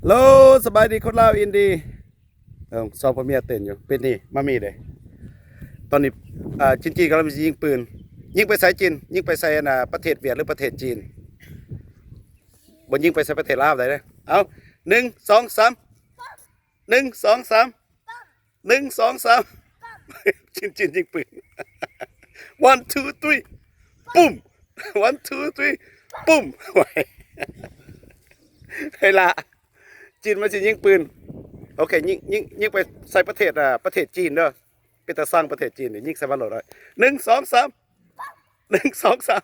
โลสบายดีคนลาวอินดีซอพ่อเมียเต้นอยู่เป็นนี่มามีเลยตอนนี้จีนกำลังยิงปืนยิงไปใส่จีนยิงไปใส่ประเทศเวียดหรือประเทศจีนบนยิงไปใส่ประเทศลาวได้เลยเอา1 2 31 2 31 2 3จีนยิงปืนone two three ปุ้มone two three ปุ้มไว้เฮ้ยละจีนมันจะยิงปืนโอเคยิงไปใส่ประเทศประเทศจีนเด้อเป็นตาสร้างประเทศจีนนี่ยิงใส่บ้านเราได้1 2 3 1 2 3